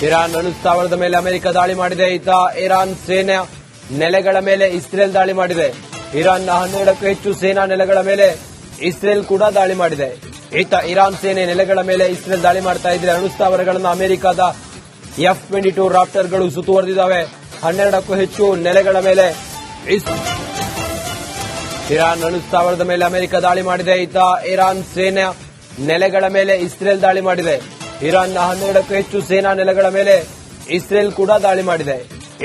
Iran ಅಣುಸ್ಥಾವರದ ಮೇಲೆ America ದಾಳಿ ಮಾಡಿದೆ. ಈತ ಇರಾನ್ ಸೇನಾ ನೆಲೆಗಳ ಮೇಲೆ ಇಸ್ರೇಲ್ ದಾಳಿ ಮಾಡಿದೆ. ಇರಾನ್ನ 12ಕ್ಕೂ ಹೆಚ್ಚು ಸೇನಾ ನೆಲೆಗಳ ಮೇಲೆ ಇಸ್ರೇಲ್ ಕೂಡ ದಾಳಿ ಮಾಡಿದೆ. ಈತ ಇರಾನ್ ಸೇನೆ ನೆಲೆಗಳ ಮೇಲೆ ಇಸ್ರೇಲ್ ದಾಳಿ ಮಾಡ್ತಾ ಇದ್ರೆ ಅಣುಸ್ಥಾವರಗಳನ್ನು ಅಮೆರಿಕದ F-22 ರಾಪ್ಟರ್ಗಳು ಸುತ್ತುವರೆದಿದ್ದಾವೆ. 12ಕ್ಕೂ ಹೆಚ್ಚು ನೆಲೆಗಳ ಮೇಲೆ ಇರಾನ್ ಅಣುಸ್ಥಾವರದ ಮೇಲೆ ಅಮೆರಿಕ ದಾಳಿ ಮಾಡಿದೆ. ಈತ ಇರಾನ್ ಸೇನಾ ನೆಲೆಗಳ ಮೇಲೆ ಇಸ್ರೇಲ್ ದಾಳಿ ಮಾಡಿದೆ. ಇರಾನ್ನ 12ಕ್ಕೂ ಹೆಚ್ಚು ಸೇನಾ ನೆಲೆಗಳ ಮೇಲೆ ಇಸ್ರೇಲ್ ಕೂಡ ದಾಳಿ ಮಾಡಿದೆ.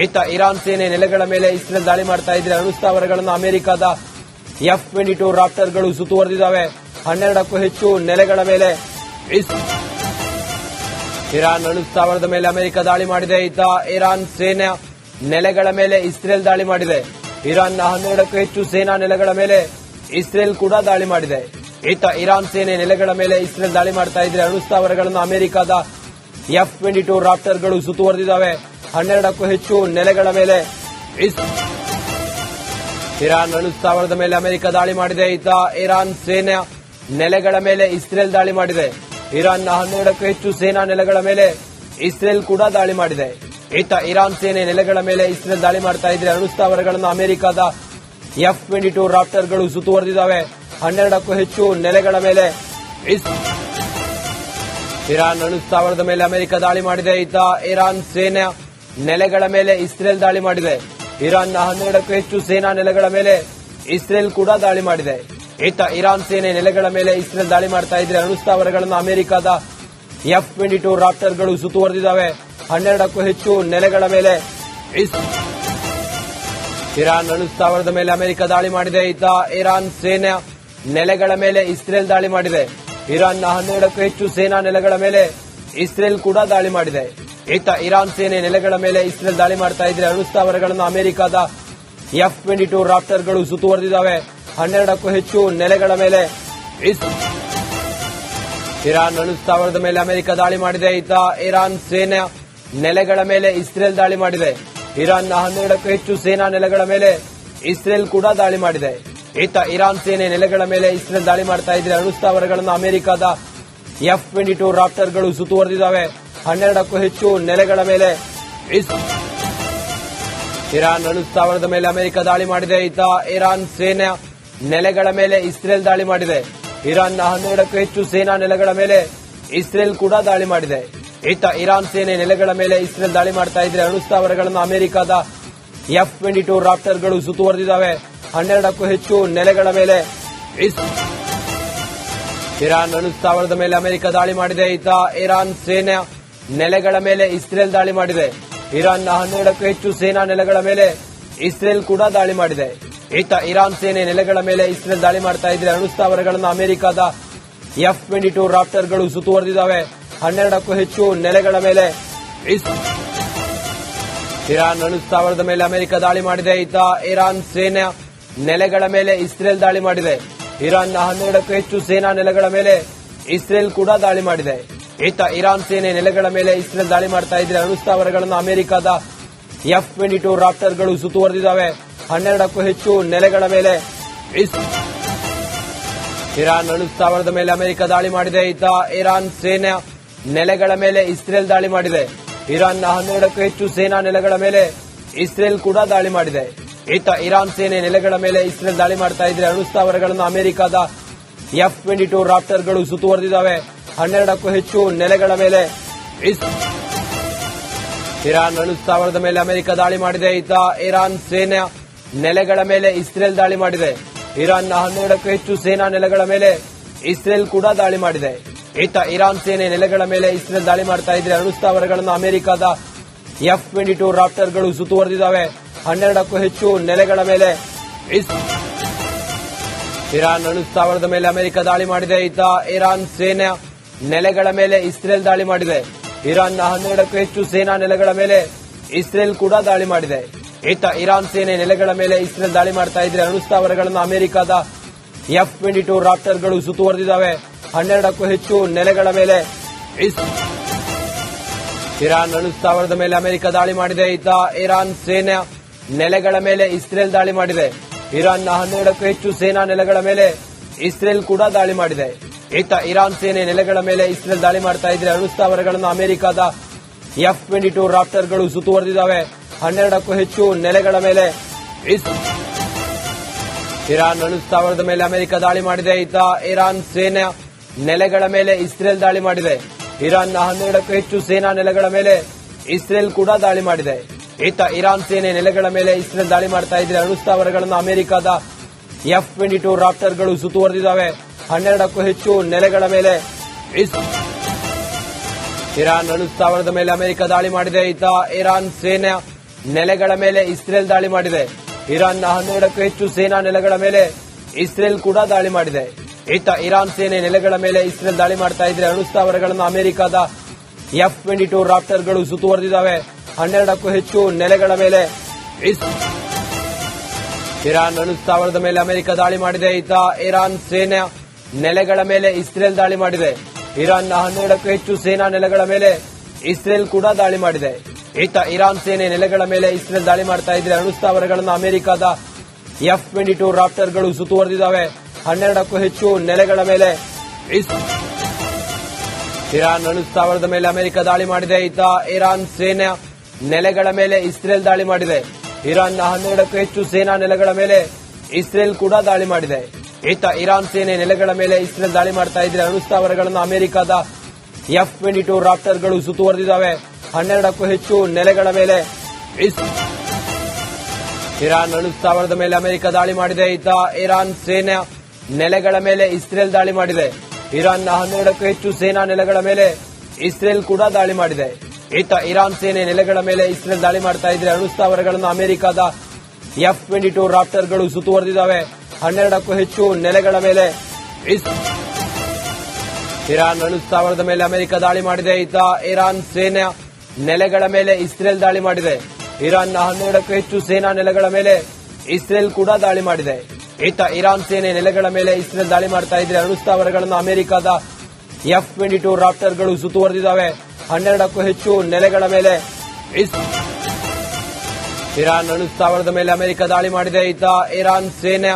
ಈತ ಇರಾನ್ ಸೇನೆ ನೆಲೆಗಳ ಮೇಲೆ ಇಸ್ರೇಲ್ ದಾಳಿ ಮಾಡ್ತಾ ಇದ್ರೆ ಅಣುಸ್ಥಾವರಗಳನ್ನು ಅಮೆರಿಕದ F-22 ರಾಪ್ಟರ್ಗಳು ಸುತ್ತುವರೆದಿದ್ದಾವೆ. 12ಕ್ಕೂ ಹೆಚ್ಚು ನೆಲೆಗಳ ಮೇಲೆ ಇರಾನ್ ಅಣುಸ್ಥಾವರದ ಮೇಲೆ ಅಮೆರಿಕ ದಾಳಿ ಮಾಡಿದೆ. ಈತ ಇರಾನ್ ಸೇನಾ ನೆಲೆಗಳ ಮೇಲೆ ಇಸ್ರೇಲ್ ದಾಳಿ ಮಾಡಿದೆ. ಇರಾನ್ನ 12ಕ್ಕೂ ಹೆಚ್ಚು ಸೇನಾ ನೆಲೆಗಳ ಮೇಲೆ ಇಸ್ರೇಲ್ ಕೂಡ ದಾಳಿ ಮಾಡಿದೆ. ಈತ ಇರಾನ್ ಸೇನೆ ನೆಲೆಗಳ ಮೇಲೆ ಇಸ್ರೇಲ್ ದಾಳಿ ಮಾಡ್ತಾ ಇದ್ರೆ ಅಣುಸ್ಥಾವರಗಳನ್ನು ಅಮೆರಿಕದ F-22 ರಾಪ್ಟರ್ಗಳು ಸುತ್ತುವರೆದಿದ್ದಾವೆ. 12ಕ್ಕೂ ಹೆಚ್ಚು ನೆಲೆಗಳ ಮೇಲೆ ಇರಾನ್ ಅಣುಸ್ಥಾವರದ ಮೇಲೆ ಅಮೆರಿಕ ದಾಳಿ ಮಾಡಿದೆ. ಈತ ಇರಾನ್ ಸೇನಾ ನೆಲೆಗಳ ಮೇಲೆ ಇಸ್ರೇಲ್ ದಾಳಿ ಮಾಡಿದೆ. ಇರಾನ್ನ 12ಕ್ಕೂ ಹೆಚ್ಚು ಸೇನಾ ನೆಲೆಗಳ ಮೇಲೆ ಇಸ್ರೇಲ್ ಕೂಡ ದಾಳಿ ಮಾಡಿದೆ. ಈತ ಇರಾನ್ ಸೇನೆ ನೆಲೆಗಳ ಮೇಲೆ ಇಸ್ರೇಲ್ ದಾಳಿ ಮಾಡ್ತಾ ಇದ್ರೆ ಅಣುಸ್ಥಾವರಗಳನ್ನು ಅಮೆರಿಕದ F-22 ರಾಪ್ಟರ್ಗಳು ಸುತ್ತುವರೆದಿದ್ದಾವೆ. 12ಕ್ಕೂ ಹೆಚ್ಚು ನೆಲೆಗಳ ಮೇಲೆ ಇರಾನ್ ಅಣುಸ್ಥಾವರದ ಮೇಲೆ ಅಮೆರಿಕ ದಾಳಿ ಮಾಡಿದೆ. ಈತ ಇರಾನ್ ಸೇನಾ ನೆಲೆಗಳ ಮೇಲೆ ಇಸ್ರೇಲ್ ದಾಳಿ ಮಾಡಿದೆ. ಇರಾನ್ನ 12ಕ್ಕೂ ಹೆಚ್ಚು ಸೇನಾ ನೆಲೆಗಳ ಮೇಲೆ ಇಸ್ರೇಲ್ ಕೂಡ ದಾಳಿ ಮಾಡಿದೆ. ಈತ ಇರಾನ್ ಸೇನೆ ನೆಲೆಗಳ ಮೇಲೆ ಇಸ್ರೇಲ್ ದಾಳಿ ಮಾಡ್ತಾ ಇದ್ರೆ ಅಣುಸ್ಥಾವರಗಳನ್ನು ಅಮೆರಿಕದ F-22 ರಾಪ್ಟರ್ಗಳು ಸುತ್ತುವರೆದಿದ್ದಾವೆ. 12ಕ್ಕೂ ಹೆಚ್ಚು ನೆಲೆಗಳ ಮೇಲೆ ಇರಾನ್ ಅಣುಸ್ಥಾವರದ ಮೇಲೆ ಅಮೆರಿಕ ದಾಳಿ ಮಾಡಿದೆ. ಈತ ಇರಾನ್ ಸೇನಾ ನೆಲೆಗಳ ಮೇಲೆ ಇಸ್ರೇಲ್ ದಾಳಿ ಮಾಡಿದೆ. ಇರಾನ್ನ 12ಕ್ಕೂ ಹೆಚ್ಚು ಸೇನಾ ನೆಲೆಗಳ ಮೇಲೆ ಇಸ್ರೇಲ್ ಕೂಡ ದಾಳಿ ಮಾಡಿದೆ. ಈತ ಇರಾನ್ ಸೇನೆ ನೆಲೆಗಳ ಮೇಲೆ ಇಸ್ರೇಲ್ ದಾಳಿ ಮಾಡ್ತಾ ಇದ್ರೆ ಅಣುಸ್ಥಾವರಗಳನ್ನು ಅಮೆರಿಕದ F-22 ರಾಪ್ಟರ್ಗಳು ಸುತ್ತುವರೆದಿದ್ದಾವೆ. 12ಕ್ಕೂ ಹೆಚ್ಚು ನೆಲೆಗಳ ಮೇಲೆ ಇರಾನ್ ಅಣುಸ್ಥಾವರದ ಮೇಲೆ ಅಮೆರಿಕ ದಾಳಿ ಮಾಡಿದೆ. ಈತ ಇರಾನ್ ಸೇನಾ ನೆಲೆಗಳ ಮೇಲೆ ಇಸ್ರೇಲ್ ದಾಳಿ ಮಾಡಿದೆ. ಇರಾನ್ನ 12ಕ್ಕೂ ಹೆಚ್ಚು ಸೇನಾ ನೆಲೆಗಳ ಮೇಲೆ ಇಸ್ರೇಲ್ ಕೂಡ ದಾಳಿ ಮಾಡಿದೆ. ಈತ ಇರಾನ್ ಸೇನೆ ನೆಲೆಗಳ ಮೇಲೆ ಇಸ್ರೇಲ್ ದಾಳಿ ಮಾಡ್ತಾ ಇದ್ರೆ ಅಣುಸ್ಥಾವರಗಳನ್ನು ಅಮೆರಿಕದ F-22 ರಾಪ್ಟರ್ಗಳು ಸುತ್ತುವರೆದಿದ್ದಾವೆ. 12ಕ್ಕೂ ಹೆಚ್ಚು ನೆಲೆಗಳ ಮೇಲೆ ಇರಾನ್ ಅಣುಸ್ಥಾವರದ ಮೇಲೆ ಅಮೆರಿಕ ದಾಳಿ ಮಾಡಿದೆ. ಈತ ಇರಾನ್ ಸೇನಾ ನೆಲೆಗಳ ಮೇಲೆ ಇಸ್ರೇಲ್ ದಾಳಿ ಮಾಡಿದೆ. ಇರಾನ್ನ 12ಕ್ಕೂ ಹೆಚ್ಚು ಸೇನಾ ನೆಲೆಗಳ ಮೇಲೆ ಇಸ್ರೇಲ್ ಕೂಡ ದಾಳಿ ಮಾಡಿದೆ. ಈತ ಇರಾನ್ ಸೇನೆ ನೆಲೆಗಳ ಮೇಲೆ ಇಸ್ರೇಲ್ ದಾಳಿ ಮಾಡ್ತಾ ಇದ್ರೆ ಅಣುಸ್ಥಾವರಗಳನ್ನು ಅಮೆರಿಕದ F-22 ರಾಪ್ಟರ್ಗಳು ಸುತ್ತುವರೆದಿದ್ದಾವೆ. 12ಕ್ಕೂ ಹೆಚ್ಚು ನೆಲೆಗಳ ಮೇಲೆ ಇರಾನ್ ಅಣುಸ್ಥಾವರದ ಮೇಲೆ ಅಮೆರಿಕ ದಾಳಿ ಮಾಡಿದೆ. ಈತ ಇರಾನ್ ಸೇನಾ ನೆಲೆಗಳ ಮೇಲೆ ಇಸ್ರೇಲ್ ದಾಳಿ ಮಾಡಿದೆ. ಇರಾನ್ನ 12ಕ್ಕೂ ಹೆಚ್ಚು ಸೇನಾ ನೆಲೆಗಳ ಮೇಲೆ ಇಸ್ರೇಲ್ ಕೂಡ ದಾಳಿ ಮಾಡಿದೆ. ಈತ ಇರಾನ್ ಸೇನೆ ನೆಲೆಗಳ ಮೇಲೆ ಇಸ್ರೇಲ್ ದಾಳಿ ಮಾಡ್ತಾ ಇದ್ರೆ ಅಣುಸ್ಥಾವರಗಳನ್ನು ಅಮೆರಿಕದ F-22 ರಾಪ್ಟರ್ಗಳು ಸುತ್ತುವರೆದಿದ್ದಾವೆ. 12ಕ್ಕೂ ಹೆಚ್ಚು ನೆಲೆಗಳ ಮೇಲೆ ಇರಾನ್ ಅಣುಸ್ಥಾವರದ ಮೇಲೆ ಅಮೆರಿಕ ದಾಳಿ ಮಾಡಿದೆ. ಈತ ಇರಾನ್ ಸೇನಾ ನೆಲೆಗಳ ಮೇಲೆ ಇಸ್ರೇಲ್ ದಾಳಿ ಮಾಡಿದೆ. ಇರಾನ್ನ 12ಕ್ಕೂ ಹೆಚ್ಚು ಸೇನಾ ನೆಲೆಗಳ ಮೇಲೆ ಇಸ್ರೇಲ್ ಕೂಡ ದಾಳಿ ಮಾಡಿದೆ. ಈತ ಇರಾನ್ ಸೇನೆ ನೆಲೆಗಳ ಮೇಲೆ ಇಸ್ರೇಲ್ ದಾಳಿ ಮಾಡ್ತಾ ಇದ್ರೆ ಅಣುಸ್ಥಾವರಗಳನ್ನು ಅಮೆರಿಕದ F-22 ರಾಪ್ಟರ್ಗಳು ಸುತ್ತುವರೆದಿದ್ದಾವೆ. 12ಕ್ಕೂ ಹೆಚ್ಚು ನೆಲೆಗಳ ಮೇಲೆ ಇರಾನ್ ಅಣುಸ್ಥಾವರದ ಮೇಲೆ ಅಮೆರಿಕ ದಾಳಿ ಮಾಡಿದೆ. ಈತ ಇರಾನ್ ಸೇನಾ ನೆಲೆಗಳ ಮೇಲೆ ಇಸ್ರೇಲ್ ದಾಳಿ ಮಾಡಿದೆ. ಇರಾನ್ನ 12ಕ್ಕೂ ಹೆಚ್ಚು ಸೇನಾ ನೆಲೆಗಳ ಮೇಲೆ ಇಸ್ರೇಲ್ ಕೂಡ ದಾಳಿ ಮಾಡಿದೆ. ಈತ ಇರಾನ್ ಸೇನೆ ನೆಲೆಗಳ ಮೇಲೆ ಇಸ್ರೇಲ್ ದಾಳಿ ಮಾಡ್ತಾ ಇದ್ರೆ ಅಣುಸ್ಥಾವರಗಳನ್ನು ಅಮೆರಿಕದ F-22 ರಾಪ್ಟರ್ಗಳು ಸುತ್ತುವರೆದಿದ್ದಾವೆ. 12ಕ್ಕೂ ಹೆಚ್ಚು ನೆಲೆಗಳ ಮೇಲೆ ಇರಾನ್ ಅಣುಸ್ಥಾವರದ ಮೇಲೆ ಅಮೆರಿಕ ದಾಳಿ ಮಾಡಿದೆ. ಈತ ಇರಾನ್ ಸೇನಾ ನೆಲೆಗಳ ಮೇಲೆ ಇಸ್ರೇಲ್ ದಾಳಿ ಮಾಡಿದೆ. ಇರಾನ್ನ 12ಕ್ಕೂ ಹೆಚ್ಚು ಸೇನಾ ನೆಲೆಗಳ ಮೇಲೆ ಇಸ್ರೇಲ್ ಕೂಡ ದಾಳಿ ಮಾಡಿದೆ. ಈತ ಇರಾನ್ ಸೇನೆ ನೆಲೆಗಳ ಮೇಲೆ ಇಸ್ರೇಲ್ ದಾಳಿ ಮಾಡ್ತಾ ಇದ್ರೆ ಅಣುಸ್ಥಾವರಗಳನ್ನು ಅಮೆರಿಕದ F-22 ರಾಪ್ಟರ್ಗಳು ಸುತ್ತುವರೆದಿದ್ದಾವೆ. 12ಕ್ಕೂ ಹೆಚ್ಚು ನೆಲೆಗಳ ಮೇಲೆ ಇರಾನ್ ಅಣುಸ್ಥಾವರದ ಮೇಲೆ ಅಮೆರಿಕ ದಾಳಿ ಮಾಡಿದೆ. ಈತ ಇರಾನ್ ಸೇನಾ ನೆಲೆಗಳ ಮೇಲೆ ಇಸ್ರೇಲ್ ದಾಳಿ ಮಾಡಿದೆ. ಇರಾನ್ನ 12ಕ್ಕೂ ಹೆಚ್ಚು ಸೇನಾ ನೆಲೆಗಳ ಮೇಲೆ ಇಸ್ರೇಲ್ ಕೂಡ ದಾಳಿ ಮಾಡಿದೆ. ಈತ ಇರಾನ್ ಸೇನೆ ನೆಲೆಗಳ ಮೇಲೆ ಇಸ್ರೇಲ್ ದಾಳಿ ಮಾಡ್ತಾ ಇದ್ರೆ ಅಣುಸ್ಥಾವರಗಳನ್ನು ಅಮೆರಿಕದ F-22 ರಾಪ್ಟರ್ಗಳು ಸುತ್ತುವರೆದಿದ್ದಾವೆ. 12ಕ್ಕೂ ಹೆಚ್ಚು ನೆಲೆಗಳ ಮೇಲೆ ಇರಾನ್ ಅಣುಸ್ಥಾವರದ ಮೇಲೆ ಅಮೆರಿಕ ದಾಳಿ ಮಾಡಿದೆ. ಈತ ಇರಾನ್ ಸೇನಾ ನೆಲೆಗಳ ಮೇಲೆ ಇಸ್ರೇಲ್ ದಾಳಿ ಮಾಡಿದೆ. ಇರಾನ್ನ 12ಕ್ಕೂ ಹೆಚ್ಚು ಸೇನಾ ನೆಲೆಗಳ ಮೇಲೆ ಇಸ್ರೇಲ್ ಕೂಡ ದಾಳಿ ಮಾಡಿದೆ. ಈತ ಇರಾನ್ ಸೇನೆ ನೆಲೆಗಳ ಮೇಲೆ ಇಸ್ರೇಲ್ ದಾಳಿ ಮಾಡ್ತಾ ಇದ್ರೆ ಅಣುಸ್ಥಾವರಗಳನ್ನು ಅಮೆರಿಕದ F-22 ರಾಪ್ಟರ್ಗಳು ಸುತ್ತುವರೆದಿದ್ದಾವೆ. 12ಕ್ಕೂ ಹೆಚ್ಚು ನೆಲೆಗಳ ಮೇಲೆ ಇರಾನ್ ಅಣುಸ್ಥಾವರದ ಮೇಲೆ ಅಮೆರಿಕ ದಾಳಿ ಮಾಡಿದೆ. ಇತ್ತ ಇರಾನ್ ಸೇನಾ ನೆಲೆಗಳ ಮೇಲೆ ಇಸ್ರೇಲ್ ದಾಳಿ ಮಾಡಿದೆ. ಇರಾನ್ನ 12ಕ್ಕೂ ಹೆಚ್ಚು ಸೇನಾ ನೆಲೆಗಳ ಮೇಲೆ ಇಸ್ರೇಲ್ ಕೂಡ ದಾಳಿ ಮಾಡಿದೆ. ಇತ್ತ ಇರಾನ್ ಸೇನೆ ನೆಲೆಗಳ ಮೇಲೆ ಇಸ್ರೇಲ್ ದಾಳಿ ಮಾಡ್ತಾ ಇದ್ರೆ ಅಣುಸ್ಥಾವರಗಳನ್ನು ಅಮೆರಿಕದ F-22 ರಾಪ್ಟರ್ಗಳು ಸುತ್ತುವರೆದಿದ್ದಾವೆ. 12ಕ್ಕೂ ಹೆಚ್ಚು ನೆಲೆಗಳ ಮೇಲೆ ಇರಾನ್ ಅಣುಸ್ಥಾವರದ ಮೇಲೆ ಅಮೆರಿಕ ದಾಳಿ ಮಾಡಿದೆ. ಇತ್ತ ಇರಾನ್ ಸೇನಾ ನೆಲೆಗಳ ಮೇಲೆ ಇಸ್ರೇಲ್ ದಾಳಿ ಮಾಡಿದೆ. ಇರಾನ್ನ 12ಕ್ಕೂ ಹೆಚ್ಚು ಸೇನಾ ನೆಲೆಗಳ ಮೇಲೆ ಇಸ್ರೇಲ್ ಕೂಡ ದಾಳಿ ಮಾಡಿದೆ. ಇತ್ತ ಇರಾನ್ ಸೇನೆ ನೆಲೆಗಳ ಮೇಲೆ ಇಸ್ರೇಲ್ ದಾಳಿ ಮಾಡ್ತಾ ಇದ್ರೆ ಅಣುಸ್ಥಾವರಗಳನ್ನು ಅಮೆರಿಕದ F-22 ರಾಪ್ಟರ್ಗಳು ಸುತ್ತುವರೆದಿದ್ದಾವೆ. 12ಕ್ಕೂ ಹೆಚ್ಚು ನೆಲೆಗಳ ಮೇಲೆ ಇರಾನ್ ಅಣುಸ್ಥಾವರದ ಮೇಲೆ ಅಮೆರಿಕ ದಾಳಿ ಮಾಡಿದೆ. ಇತ್ತ ಇರಾನ್ ಸೇನಾ ನೆಲೆಗಳ ಮೇಲೆ ಇಸ್ರೇಲ್ ದಾಳಿ ಮಾಡಿದೆ. ಇರಾನ್ನ 12ಕ್ಕೂ ಹೆಚ್ಚು ಸೇನಾ ನೆಲೆಗಳ ಮೇಲೆ ಇಸ್ರೇಲ್ ಕೂಡ ದಾಳಿ ಮಾಡಿದೆ. ಇತ್ತ ಇರಾನ್ ಸೇನೆ ನೆಲೆಗಳ ಮೇಲೆ ಇಸ್ರೇಲ್ ದಾಳಿ ಮಾಡ್ತಾ ಇದ್ರೆ ಅಣುಸ್ಥಾವರಗಳನ್ನು ಅಮೆರಿಕದ F-22 ರಾಪ್ಟರ್ಗಳು ಸುತ್ತುವರೆದಿದ್ದಾವೆ. 12ಕ್ಕೂ ಹೆಚ್ಚು ನೆಲೆಗಳ ಮೇಲೆ ಇರಾನ್ ಅಣುಸ್ಥಾವರದ ಮೇಲೆ ಅಮೆರಿಕ ದಾಳಿ ಮಾಡಿದೆ. ಇತ್ತ ಇರಾನ್ ಸೇನಾ ನೆಲೆಗಳ ಮೇಲೆ ಇಸ್ರೇಲ್ ದಾಳಿ ಮಾಡಿದೆ. ಇರಾನ್ನ 12ಕ್ಕೂ ಹೆಚ್ಚು ಸೇನಾ ನೆಲೆಗಳ ಮೇಲೆ ಇಸ್ರೇಲ್ ಕೂಡ ದಾಳಿ ಮಾಡಿದೆ. ಇತ್ತ ಇರಾನ್ ಸೇನೆ ನೆಲೆಗಳ ಮೇಲೆ ಇಸ್ರೇಲ್ ದಾಳಿ ಮಾಡ್ತಾ ಇದ್ರೆ ಅಣುಸ್ಥಾವರಗಳನ್ನು ಅಮೆರಿಕದ F-22 ರಾಪ್ಟರ್ಗಳು ಸುತ್ತುವರೆದಿದ್ದಾವೆ. 12ಕ್ಕೂ ಹೆಚ್ಚು ನೆಲೆಗಳ ಮೇಲೆ ಇರಾನ್ ಅಣುಸ್ಥಾವರದ ಮೇಲೆ ಅಮೆರಿಕ ದಾಳಿ ಮಾಡಿದೆ. ಇತ್ತ ಇರಾನ್ ಸೇನಾ ನೆಲೆಗಳ ಮೇಲೆ ಇಸ್ರೇಲ್ ದಾಳಿ ಮಾಡಿದೆ. ಇರಾನ್ನ 12ಕ್ಕೂ ಹೆಚ್ಚು ಸೇನಾ ನೆಲೆಗಳ ಮೇಲೆ ಇಸ್ರೇಲ್ ಕೂಡ ದಾಳಿ ಮಾಡಿದೆ. ಇತ್ತ ಇರಾನ್ ಸೇನೆ ನೆಲೆಗಳ ಮೇಲೆ ಇಸ್ರೇಲ್ ದಾಳಿ ಮಾಡ್ತಾ ಇದ್ರೆ ಅಣುಸ್ಥಾವರಗಳನ್ನು ಅಮೆರಿಕದ F-22 ರಾಪ್ಟರ್ಗಳು ಸುತ್ತುವರೆದಿದ್ದಾವೆ. 12ಕ್ಕೂ ಹೆಚ್ಚು ನೆಲೆಗಳ ಮೇಲೆ ಇರಾನ್ ಅಣುಸ್ಥಾವರದ ಮೇಲೆ ಅಮೆರಿಕ ದಾಳಿ ಮಾಡಿದೆ. ಇತ್ತ ಇರಾನ್ ಸೇನಾ ನೆಲೆಗಳ ಮೇಲೆ ಇಸ್ರೇಲ್ ದಾಳಿ ಮಾಡಿದೆ. ಇರಾನ್ನ 12ಕ್ಕೂ ಹೆಚ್ಚು ಸೇನಾ ನೆಲೆಗಳ ಮೇಲೆ ಇಸ್ರೇಲ್ ಕೂಡ ದಾಳಿ ಮಾಡಿದೆ. ಇತ್ತ ಇರಾನ್ ಸೇನೆ ನೆಲೆಗಳ ಮೇಲೆ ಇಸ್ರೇಲ್ ದಾಳಿ ಮಾಡ್ತಾ ಇದ್ರೆ ಅಣುಸ್ಥಾವರಗಳನ್ನು ಅಮೆರಿಕದ F-22 ರಾಪ್ಟರ್ಗಳು ಸುತ್ತುವರೆದಿದ್ದಾವೆ. 12ಕ್ಕೂ ಹೆಚ್ಚು ನೆಲೆಗಳ ಮೇಲೆ ಇರಾನ್ ಅಣುಸ್ಥಾವರದ ಮೇಲೆ ಅಮೆರಿಕ ದಾಳಿ ಮಾಡಿದೆ. ಇತ್ತ ಇರಾನ್ ಸೇನಾ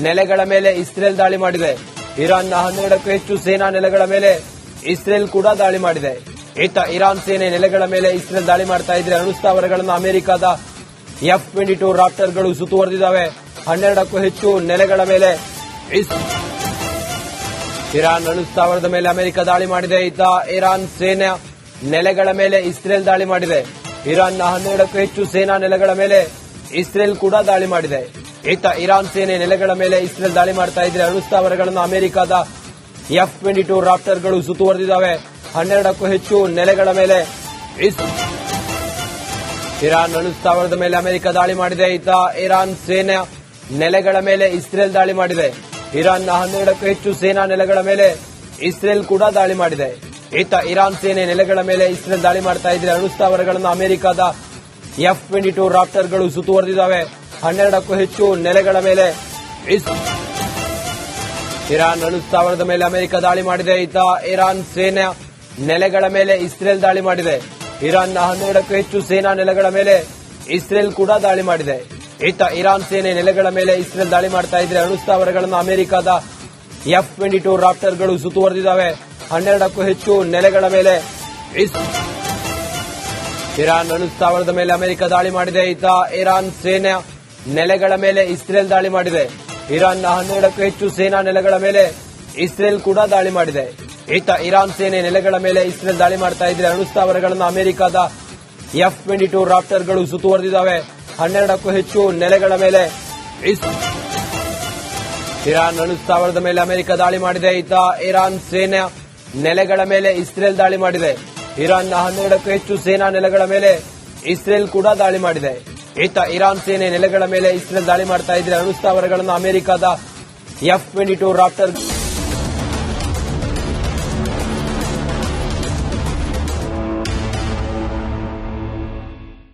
ನೆಲೆಗಳ ಮೇಲೆ ಇಸ್ರೇಲ್ ದಾಳಿ ಮಾಡಿದೆ. ಇರಾನ್ನ 12ಕ್ಕೂ ಹೆಚ್ಚು ಸೇನಾ ನೆಲೆಗಳ ಮೇಲೆ ಇಸ್ರೇಲ್ ಕೂಡ ದಾಳಿ ಮಾಡಿದೆ. ಇತ್ತ ಇರಾನ್ ಸೇನೆ ನೆಲೆಗಳ ಮೇಲೆ ಇಸ್ರೇಲ್ ದಾಳಿ ಮಾಡ್ತಾ ಇದ್ರೆ ಅಣುಸ್ಥಾವರಗಳನ್ನು ಅಮೆರಿಕದ F-22 ರಾಪ್ಟರ್ಗಳು ಸುತ್ತುವರೆದಿದ್ದಾವೆ. 12ಕ್ಕೂ ಹೆಚ್ಚು ನೆಲೆಗಳ ಮೇಲೆ ಇರಾನ್ ಅಣುಸ್ಥಾವರದ ಮೇಲೆ ಅಮೆರಿಕ ದಾಳಿ ಮಾಡಿದೆ. ಇತ್ತ ಇರಾನ್ ಸೇನಾ ನೆಲೆಗಳ ಮೇಲೆ ಇಸ್ರೇಲ್ ದಾಳಿ ಮಾಡಿದೆ. ಇರಾನ್ನ 12ಕ್ಕೂ ಹೆಚ್ಚು ಸೇನಾ ನೆಲೆಗಳ ಮೇಲೆ ಇಸ್ರೇಲ್ ಕೂಡ ದಾಳಿ ಮಾಡಿದೆ. ಇತ್ತ ಇರಾನ್ ಸೇನೆ ನೆಲೆಗಳ ಮೇಲೆ ಇಸ್ರೇಲ್ ದಾಳಿ ಮಾಡ್ತಾ ಇದ್ರೆ ಅಣುಸ್ಥಾವರಗಳನ್ನು ಅಮೆರಿಕದ F-22 ರಾಪ್ಟರ್ಗಳು ಸುತ್ತುವರೆದಿದ್ದಾವೆ. 12ಕ್ಕೂ ಹೆಚ್ಚು ನೆಲೆಗಳ ಮೇಲೆ ಇರಾನ್ ಅಣುಸ್ಥಾವರದ ಮೇಲೆ ಅಮೆರಿಕ ದಾಳಿ ಮಾಡಿದೆ. ಇತ್ತ ಇರಾನ್ ಸೇನಾ ನೆಲೆಗಳ ಮೇಲೆ ಇಸ್ರೇಲ್ ದಾಳಿ ಮಾಡಿದೆ. ಇರಾನ್ನ 12ಕ್ಕೂ ಹೆಚ್ಚು ಸೇನಾ ನೆಲೆಗಳ ಮೇಲೆ ಇಸ್ರೇಲ್ ಕೂಡ ದಾಳಿ ಮಾಡಿದೆ. ಇತ್ತ ಇರಾನ್ ಸೇನೆ ನೆಲೆಗಳ ಮೇಲೆ ಇಸ್ರೇಲ್ ದಾಳಿ ಮಾಡ್ತಾ ಇದ್ರೆ ಅಣುಸ್ಥಾವರಗಳನ್ನು ಅಮೆರಿಕದ F-22 ರಾಪ್ಟರ್ಗಳು ಸುತ್ತುವರೆದಿದ್ದಾವೆ. 12ಕ್ಕೂ ಹೆಚ್ಚು ನೆಲೆಗಳ ಮೇಲೆ ಇರಾನ್ ಅಣುಸ್ಥಾವರದ ಮೇಲೆ ಅಮೆರಿಕ ದಾಳಿ ಮಾಡಿದೆ. ಇತ್ತ ಇರಾನ್ ಸೇನಾ ನೆಲೆಗಳ ಮೇಲೆ ಇಸ್ರೇಲ್ ದಾಳಿ ಮಾಡಿದೆ. ಇರಾನ್ನ 12ಕ್ಕೂ ಹೆಚ್ಚು ಸೇನಾ ನೆಲೆಗಳ ಮೇಲೆ ಇಸ್ರೇಲ್ ಕೂಡ ದಾಳಿ ಮಾಡಿದೆ. ಇತ್ತ ಇರಾನ್ ಸೇನೆ ನೆಲೆಗಳ ಮೇಲೆ ಇಸ್ರೇಲ್ ದಾಳಿ ಮಾಡ್ತಾ ಇದ್ರೆ ಅಣುಸ್ಥಾವರಗಳನ್ನು ಅಮೆರಿಕದ F-22 ರಾಪ್ಟರ್ಗಳು ಸುತ್ತುವರೆದಿದ್ದಾವೆ. 12ಕ್ಕೂ ಹೆಚ್ಚು ನೆಲೆಗಳ ಮೇಲೆ ಇರಾನ್ ಅಣುಸ್ಥಾವರದ ಮೇಲೆ ಅಮೆರಿಕ ದಾಳಿ ಮಾಡಿದೆ. ಇತ್ತ ಇರಾನ್ ಸೇನಾ ನೆಲೆಗಳ ಮೇಲೆ ಇಸ್ರೇಲ್ ದಾಳಿ ಮಾಡಿದೆ. ಇರಾನ್ನ 12ಕ್ಕೂ ಹೆಚ್ಚು ಸೇನಾ ನೆಲೆಗಳ ಮೇಲೆ ಇಸ್ರೇಲ್ ಕೂಡ ದಾಳಿ ಮಾಡಿದೆ. ಇತ್ತ ಇರಾನ್ ಸೇನೆ ನೆಲೆಗಳ ಮೇಲೆ ಇಸ್ರೇಲ್ ದಾಳಿ ಮಾಡ್ತಾ ಇದ್ರೆ ಅಣುಸ್ಥಾವರಗಳನ್ನು ಅಮೆರಿಕದ F-22 ರಾಪ್ಟರ್ಗಳು ಸುತ್ತುವರೆದಿದ್ದಾವೆ. 12ಕ್ಕೂ ಹೆಚ್ಚು ನೆಲೆಗಳ ಮೇಲೆ ಇರಾನ್ ಅಣುಸ್ಥಾವರದ ಮೇಲೆ ಅಮೆರಿಕ ದಾಳಿ ಮಾಡಿದೆ. ಇತ್ತ ಇರಾನ್ ಸೇನಾ ನೆಲೆಗಳ ಮೇಲೆ ಇಸ್ರೇಲ್ ದಾಳಿ ಮಾಡಿದೆ. ಇರಾನ್ನ 12ಕ್ಕೂ ಹೆಚ್ಚು ಸೇನಾ ನೆಲೆಗಳ ಮೇಲೆ ಇಸ್ರೇಲ್ ಕೂಡ ದಾಳಿ ಮಾಡಿದೆ. ಇತ್ತ ಇರಾನ್ ಸೇನೆ ನೆಲೆಗಳ ಮೇಲೆ ಇಸ್ರೇಲ್ ದಾಳಿ ಮಾಡ್ತಾ ಇದ್ರೆ ಅಣುಸ್ಥಾವರಗಳನ್ನು ಅಮೆರಿಕದ F-22 ರಾಪ್ಟರ್